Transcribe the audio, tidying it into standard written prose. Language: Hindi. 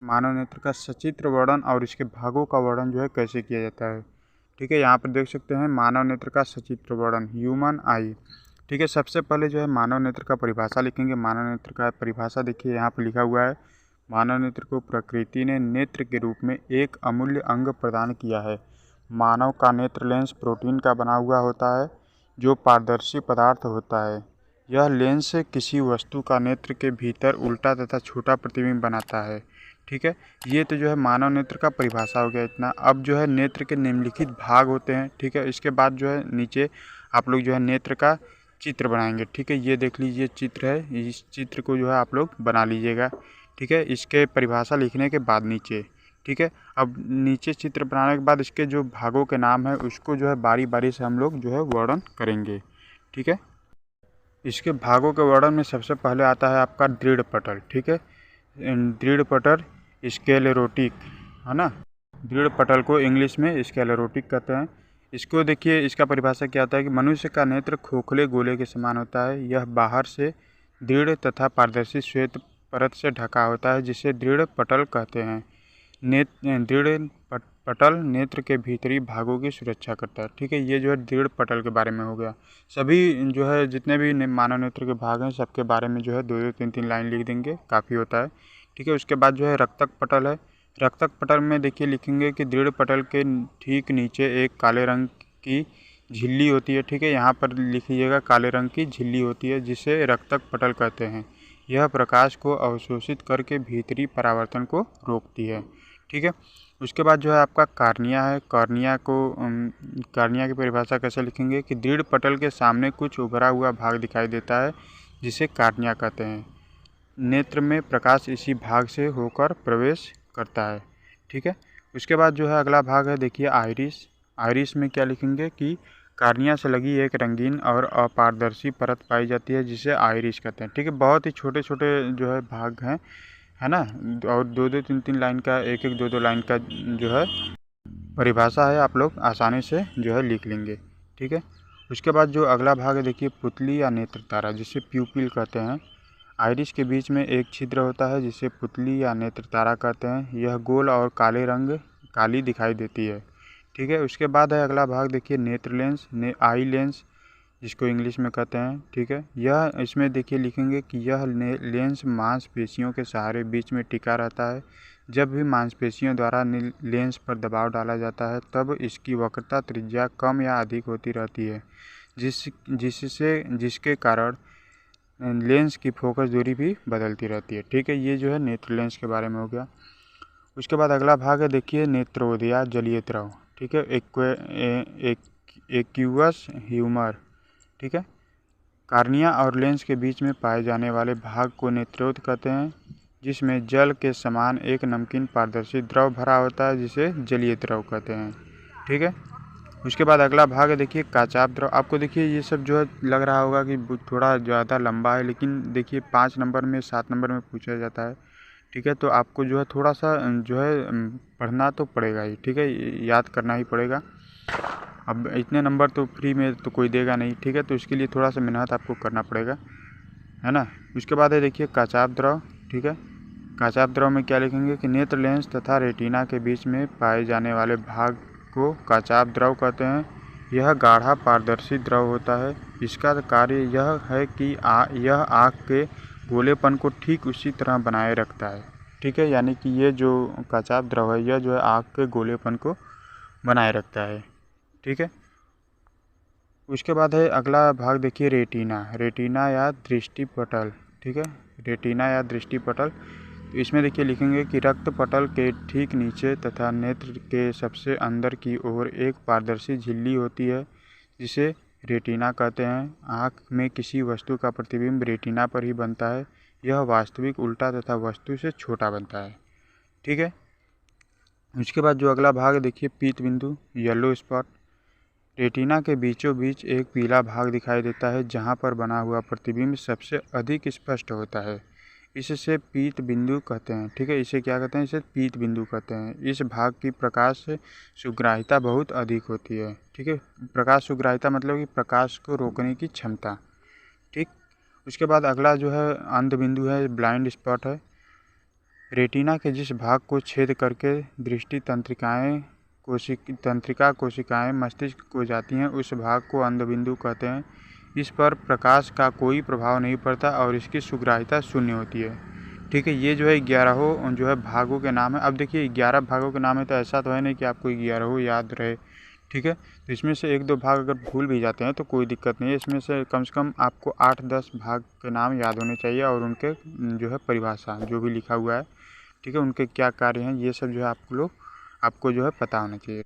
मानव नेत्र का सचित्र वर्णन और इसके भागों का वर्णन जो है कैसे किया जाता है। ठीक है, यहाँ पर देख सकते हैं मानव नेत्र का सचित्र वर्णन, ह्यूमन आई। ठीक है, सबसे पहले जो है मानव नेत्र का परिभाषा लिखेंगे। मानव नेत्र का परिभाषा देखिए यहाँ पर लिखा हुआ है, मानव नेत्र को प्रकृति ने नेत्र के रूप में एक अमूल्य अंग प्रदान किया है। मानव का नेत्र लेंस प्रोटीन का बना हुआ होता है जो पारदर्शी पदार्थ होता है। यह लेंस किसी वस्तु का नेत्र के भीतर उल्टा तथा छोटा प्रतिबिंब बनाता है। ठीक है, ये तो जो है मानव नेत्र का परिभाषा हो गया इतना। अब जो है नेत्र के निम्नलिखित भाग होते हैं। ठीक है, इसके बाद जो है नीचे आप लोग जो है नेत्र का चित्र बनाएंगे। ठीक है, ये देख लीजिए चित्र है, इस चित्र को जो है आप लोग बना लीजिएगा। ठीक है, इसके परिभाषा लिखने के बाद नीचे, ठीक है, अब नीचे चित्र बनाने के बाद इसके जो भागों के नाम है उसको जो है बारी बारी से हम लोग जो है वर्णन करेंगे। ठीक है, इसके भागों के वर्णन में सबसे पहले आता है आपका दृढ़ पटल। ठीक है, दृढ़ पटल स्क्लेरोटिक है ना, दृढ़ पटल को इंग्लिश में स्क्लेरोटिक कहते हैं। इसको देखिए, इसका परिभाषा क्या होता है कि मनुष्य का नेत्र खोखले गोले के समान होता है। यह बाहर से दृढ़ तथा पारदर्शी श्वेत परत से ढका होता है जिसे दृढ़ पटल कहते हैं। दृढ़ पटल नेत्र के भीतरी भागों की सुरक्षा करता है। ठीक है, ये जो है दृढ़ पटल के बारे में हो गया। सभी जो है जितने भी मानव नेत्र के भाग हैं सबके बारे में जो है 2-2, 3-3 लाइन लिख देंगे, काफ़ी होता है। ठीक है, उसके बाद जो है रक्तक पटल है। रक्तक पटल में देखिए लिखेंगे कि दृढ़ पटल के ठीक नीचे एक काले रंग की झिल्ली होती है। ठीक है, यहाँ पर लिखिएगा काले रंग की झिल्ली होती है जिसे रक्तक पटल कहते हैं। यह प्रकाश को अवशोषित करके भीतरी परावर्तन को रोकती है। ठीक है, उसके बाद जो है आपका कार्निया है। कार्निया की परिभाषा कैसे लिखेंगे कि दृढ़ पटल के सामने कुछ उभरा हुआ भाग दिखाई देता है जिसे कार्निया कहते हैं। नेत्र में प्रकाश इसी भाग से होकर प्रवेश करता है। ठीक है, उसके बाद जो है अगला भाग है देखिए आइरिस। आइरिस में क्या लिखेंगे कि कार्निया से लगी एक रंगीन और अपारदर्शी परत पाई जाती है जिसे आइरिस कहते हैं। ठीक है, बहुत ही छोटे छोटे जो है भाग हैं, है ना, और 2-2, 3-3 लाइन का, 1-1, 2-2 लाइन का जो है परिभाषा है, आप लोग आसानी से जो है लिख लेंगे। ठीक है, उसके बाद जो अगला भाग है देखिए पुतली या नेत्र तारा जिसे प्यूपिल कहते हैं। आइरिस के बीच में एक छिद्र होता है जिसे पुतली या नेत्र तारा कहते हैं। यह गोल और काली दिखाई देती है। ठीक है, उसके बाद है अगला भाग देखिए नेत्र लेंस, आई लेंस जिसको इंग्लिश में कहते हैं। ठीक है, यह इसमें देखिए लिखेंगे कि यह लेंस मांसपेशियों के सहारे बीच में टिका रहता है। जब भी मांसपेशियों द्वारा लेंस पर दबाव डाला जाता है तब इसकी वक्रता त्रिज्या कम या अधिक होती रहती है जिसके कारण लेंस की फोकस दूरी भी बदलती रहती है। ठीक है, ये जो है नेत्र लेंस के बारे में हो गया। उसके बाद अगला भाग है देखिए नेत्रोदया जलीय द्रव। ठीक है, एक्यूअस ह्यूमर। ठीक है, कार्निया और लेंस के बीच में पाए जाने वाले भाग को नेत्रोद कहते हैं जिसमें जल के समान एक नमकीन पारदर्शी द्रव भरा होता है जिसे जलीय द्रव कहते हैं। ठीक है, उसके बाद अगला भाग है देखिए काचाप द्रव। आपको देखिए ये सब जो है लग रहा होगा कि थोड़ा ज़्यादा लंबा है, लेकिन देखिए 5 नंबर में 7 नंबर में पूछा जाता है। ठीक है, तो आपको जो है थोड़ा सा जो है पढ़ना तो पड़ेगा ही। ठीक है, याद करना ही पड़ेगा। अब इतने नंबर तो फ्री में तो कोई देगा नहीं। ठीक है, तो इसके लिए थोड़ा सा मेहनत आपको करना पड़ेगा, है ना। उसके बाद है देखिए काचाप द्रव। ठीक है, काचाप द्रव में क्या लिखेंगे कि नेत्र लेंस तथा रेटिना के बीच में पाए जाने वाले भाग को काचाप द्रव कहते हैं। यह गाढ़ा पारदर्शी द्रव होता है। इसका कार्य यह है कि यह आँख के गोलेपन को ठीक उसी तरह बनाए रखता है। ठीक है, यानी कि ये जो काचाप द्रव है यह जो है आँख के गोलेपन को बनाए रखता है। ठीक है, उसके बाद है अगला भाग देखिए रेटिना या दृष्टि पटल। ठीक है, रेटिना या दृष्टि पटल, तो इसमें देखिए लिखेंगे कि रक्त पटल के ठीक नीचे तथा नेत्र के सबसे अंदर की ओर एक पारदर्शी झिल्ली होती है जिसे रेटिना कहते हैं। आँख में किसी वस्तु का प्रतिबिंब रेटिना पर ही बनता है। यह वास्तविक उल्टा तथा वस्तु से छोटा बनता है। ठीक है, उसके बाद जो अगला भाग देखिए पीत बिंदु, येलो स्पॉट। रेटिना के बीचों बीच एक पीला भाग दिखाई देता है जहां पर बना हुआ प्रतिबिंब सबसे अधिक स्पष्ट होता है। इससे पीत बिंदु कहते हैं। ठीक है, इसे क्या कहते हैं, इसे पीत बिंदु कहते हैं। इस भाग की प्रकाश सुग्राहिता बहुत अधिक होती है। ठीक है, प्रकाश सुग्राहिता मतलब कि प्रकाश को रोकने की क्षमता। ठीक, उसके बाद अगला जो है अंध बिंदु है, ब्लाइंड स्पॉट है। रेटिना के जिस भाग को छेद करके दृष्टि तंत्रिका कोशिकाएं मस्तिष्क को जाती हैं उस भाग को अंधबिंदु कहते हैं। इस पर प्रकाश का कोई प्रभाव नहीं पड़ता और इसकी सुग्राह्यता शून्य होती है। ठीक है, ये जो है 11 जो है भागों के नाम है। अब देखिए 11 भागों के नाम है तो ऐसा तो है नहीं कि आपको 11 याद रहे। ठीक है, तो इसमें से 1-2 भाग अगर भूल भी जाते हैं तो कोई दिक्कत नहीं है। इसमें से कम आपको 8-10 भाग के नाम याद होने चाहिए और उनके जो है परिभाषा जो भी लिखा हुआ है, ठीक है, उनके क्या कार्य हैं, ये सब जो है आपको जो है पता होना चाहिए।